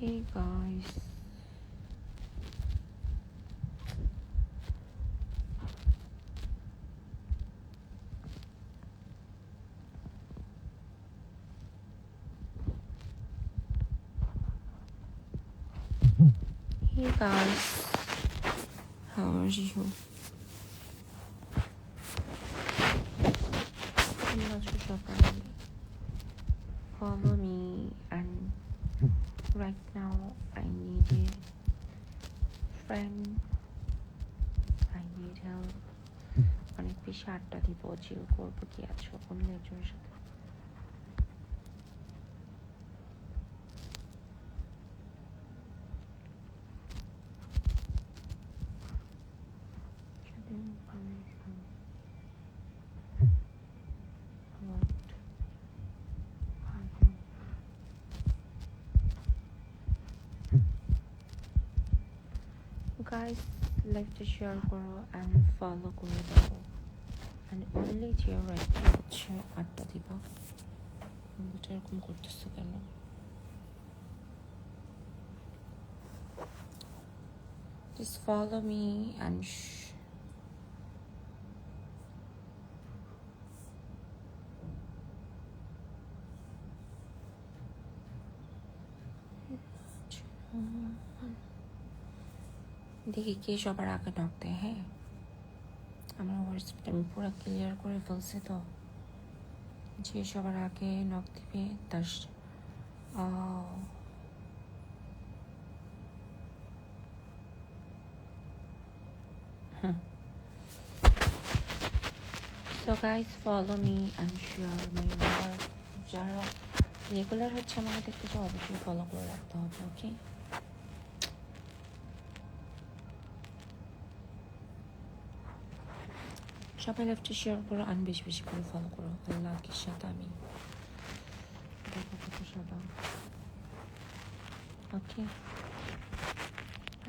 Hey guys, hey guys, how are you? কেমন আছো সবাই? Follow me and right now I need a friend. I need help. অনেক বেশি আড্ডা দিব, চিল করবো, কি আছো অন্য একজনের সাথে? Guys, লাইভটা শেয়ার করো and follow করে দাও and only cheer right now হচ্ছে আড্ডা দিব। এটা এরকম করতেছো কেন? Just follow me and দেখি কে সবার আগে নক দেয়। হ্যাঁ, আমার হোয়াটসঅ্যাপটা আমি পুরো ক্লিয়ার করে ফেলছি, তো যে সবার আগে নক দিবে তার So guys, follow me and share my work. যারা রেগুলার হচ্ছে আমাকে দেখতে চাও অবশ্যই ফলো করে রাখতে হবে। ওকে, সবাই লাইভটা শেয়ার করো আর বেশি বেশি করে ফলো করো। আল্লাহর সাথে আমি দেখো কত সাদা। ওকে,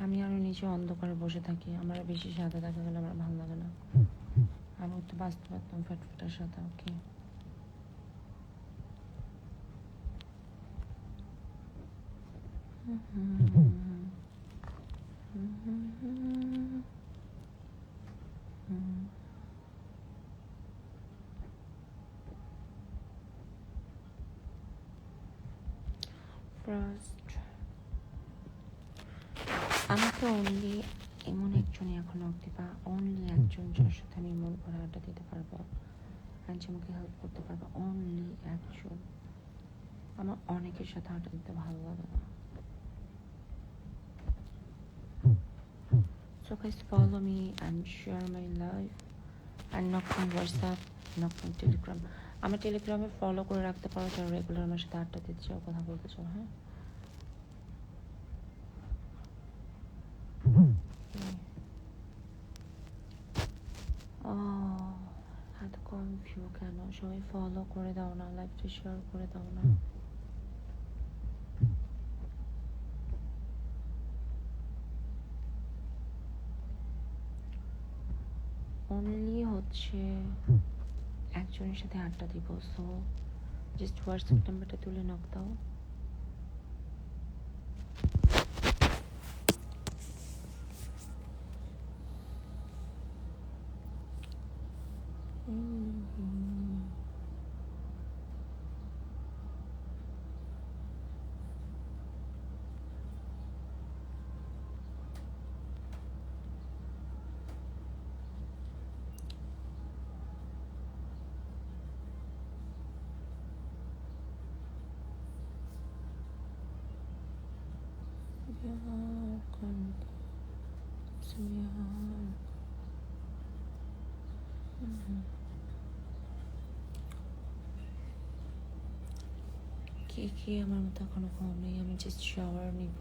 আমি আরো নিচে অন্ধকারে বসে থাকি, আমার বেশি সাদা দেখা গেলে আমার ভালো লাগে না। আমি তো বাঁচতে পারতাম ফ্যাটফুটার সাদা। ওকে, ফার্স্ট আমাকে অনলি এমন একজনই এখন নক দিবা, অনলি একজন যার সাথে আমি মন করে আড্ডা দিতে পারবো আর যে আমাকে হেল্প করতে পারবো, অনলি একজন। আমার অনেকের সাথে আড্ডা দিতে ভালো লাগে না। So guys, follow me and share my life and knock on WhatsApp, knock on Telegram. আমার টেলিগ্রামে ফলো করে রাখতে পারো যারা রেগুলার আমার সাথে আড্ডা দিতে চাও, কথা বলতে চাও। হ্যাঁ, এত কম ভিউ কেন? সবাই ফলো করে দাও না, লাইভটা শেয়ার করে দাও না। অনলি হচ্ছে একজনের সাথে আড্ডা দিব। সো জাস্ট হোয়াটসঅ্যাপ নাম্বারটা তুলে নক দাও। কে কে আমার মতো এখনো ঘুম নেই? আমি জাস্ট শাওয়ার নিব,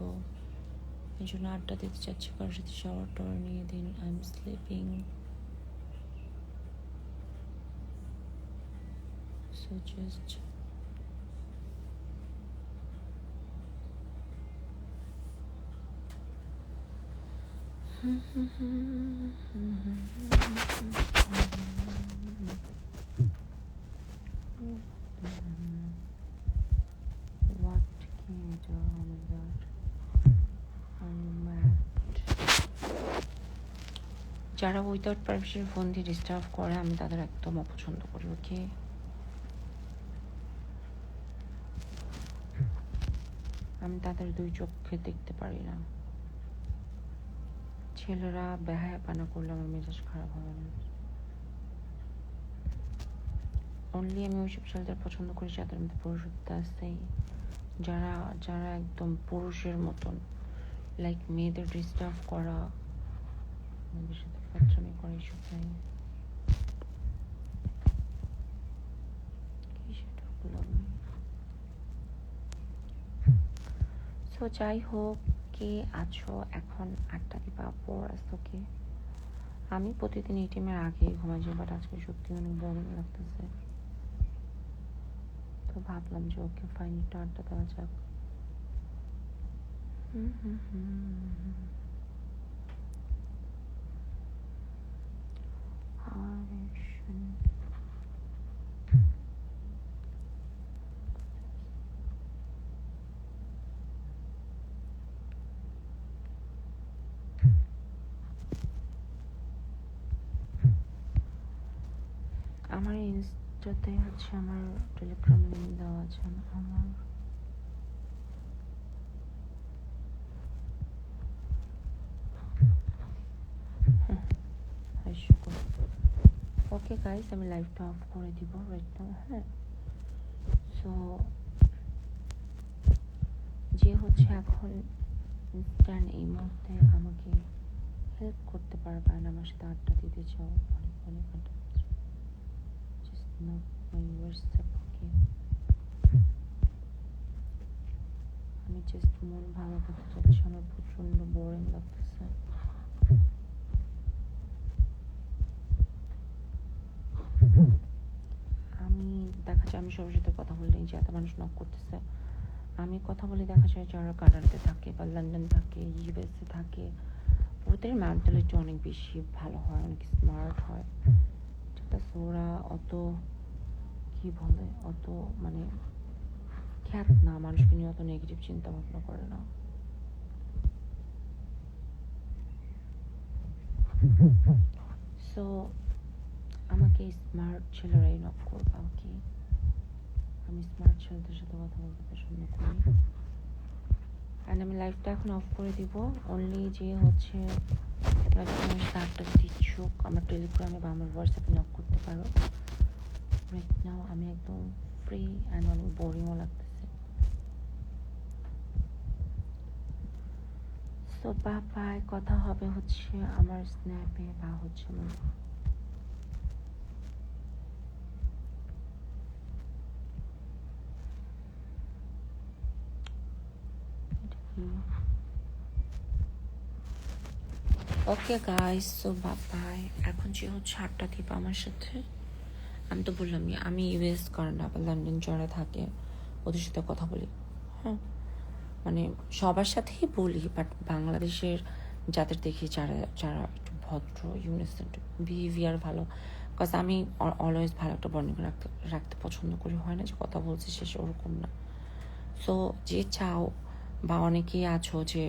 এই জন্য আড্ডা দিতে চাচ্ছি কারোর সাথে। শাওয়ার টাওয়ার নিয়ে দিন, I am sleeping. So just what can you do on that? যারা উইদাউট পারমিশন ফোন দিয়ে ডিস্টার্ব করে আমি তাদের একদম অপছন্দ করি। ওকে, আমি তাদের দুই চোখে দেখতে পারি না। ছেলেরা বেহায়াপানা করলে আমার মেজাজ খারাপ হবে না। অনলি আমি ওইসব ছেলেদের পছন্দ করি যাদের মধ্যে পুরুষত্ব আছে, যারা যারা একদম পুরুষের মতন, লাইক মেয়েদের ডিস্টার্ব করা, মেয়েদের সাথে ফাজলামি করে, এইসব নাই। তো যাই হোক, কে আছো এখন? 8টা দিবা পর আসতো কে? আমি প্রতিদিন এই টাইমের আগে ঘুমাই যাই, বাট আজকে সত্যি অনেক বোরিং লাগতেছে, তো ভাবলাম যে ওকে ফাইন একটু আড্ডা দেওয়া যাক। আমার ইনস্টাতে হচ্ছে আমার টেলিগ্রাম লিঙ্ক দেওয়া আছে। আমার ওকে গাইস, আমি লাইভটা অফ করে দিব রাইট নাও। হ্যাঁ, সো যে হচ্ছে এখন ইনস্ট্যান্ট এই মুহূর্তে আমাকে হেল্প করতে পারবে আর আমার সাথে আড্ডা দিতে চাও, অনেক অনেক আড্ডা দিতে চাও, জাস্ট নট মাই হোয়াটসঅ্যাপ। ওকে, আমি জাস্ট মন ভালো করতে চাচ্ছি, আমার প্রচণ্ড বোরিং লাগতেছে। আমি দেখা যায় আমি সবার সাথে কথা বললে যে এত মানুষ নক করতেছে, আমি কথা বলে দেখা যায় যারা কানাডাতে থাকে বা লন্ডন থাকে, ইউএসএ থাকে, ওদের মেন্টালিটি অনেক বেশি ভালো হয়, অনেক স্মার্ট হয়, ঠিক আছে? ওরা অত কি বলে, অত মানে খ্যাত না, মানুষকে নিয়ে অত নেগেটিভ চিন্তা ভাবনা করে না। সো আমাকে স্মার্ট ছেলেরাই নক করবা। ওকে, আমি স্মার্ট ছেলেদের সাথে কথা বলতে পছন্দ করি। অ্যান্ড আমি লাইভটা এখন অফ করে দিব। অনলি যে হচ্ছে আমার সাথে আড্ডা দিতে ইচ্ছুক আমার টেলিগ্রামে বা আমার হোয়াটসঅ্যাপে নক করতে পারো। রাইট নাও আমি একদম ফ্রি অ্যান্ড অনেক বোরিংও লাগতেছে। সো বাই, কথা হবে হচ্ছে আমার স্ন্যাপে বা হচ্ছে আমার ওকে গাইস, সো বাই। এখন যে হচ্ছে আড্ডা দিবা আমার সাথে, আমি তো বললামই আমি ইউএস কানাডা বা লন্ডন যারা থাকে ওদের সাথে কথা বলি। হ্যাঁ, মানে সবার সাথেই বলি, বাট বাংলাদেশের যাদের দেখি যারা যারা একটু ভদ্র, ইউনিসেন্ট, বিহেভিয়ার ভালো, বিকজ আমি অলওয়েজ ভালো একটা বন্ডিং রাখতে পছন্দ করি। হয় না যে কথা বলছি শেষে, ওরকম না। সো যে চাও বা অনেকেই আছো যে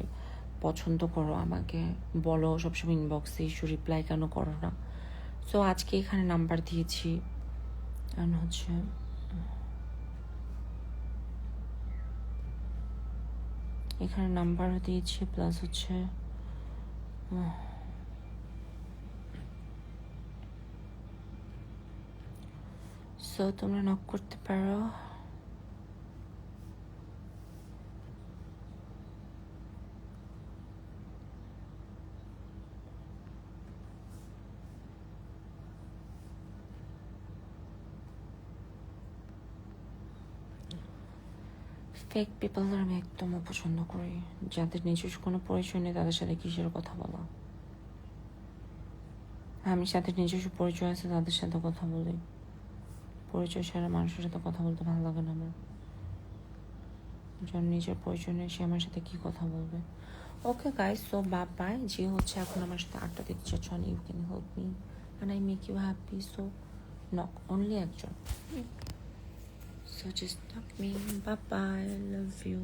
পছন্দ করো আমাকে, বলো সবসময় ইনবক্সে ইস্যু রিপ্লাই কেন করো না। সো আজকে এখানে নাম্বার দিয়েছি, আর হচ্ছে এখানে নাম্বার দিয়েছি, প্লাস হচ্ছে সো তোমরা নক করতে পারো। ফেক পিপলদের আমি একদম অপছন্দ করি, যাদের নিজস্ব কোনো পরিচয় নেই তাদের সাথে কিসের কথা বলা। আমি যাদের নিজস্ব পরিচয় আছে তাদের সাথে কথা বলি, পরিচয় ছাড়া মানুষের সাথে কথা বলতে ভালো লাগে না আমার। যার নিজের পরিচয় নেই সে আমার সাথে কি কথা বলবে। Okay guys, so bye. যে হচ্ছে এখন আমার সাথে আড্ডা দিতে চাচ্ছ, you can help me and I make you happy, so knock only একজন। So just knock me. Bye bye. Love you.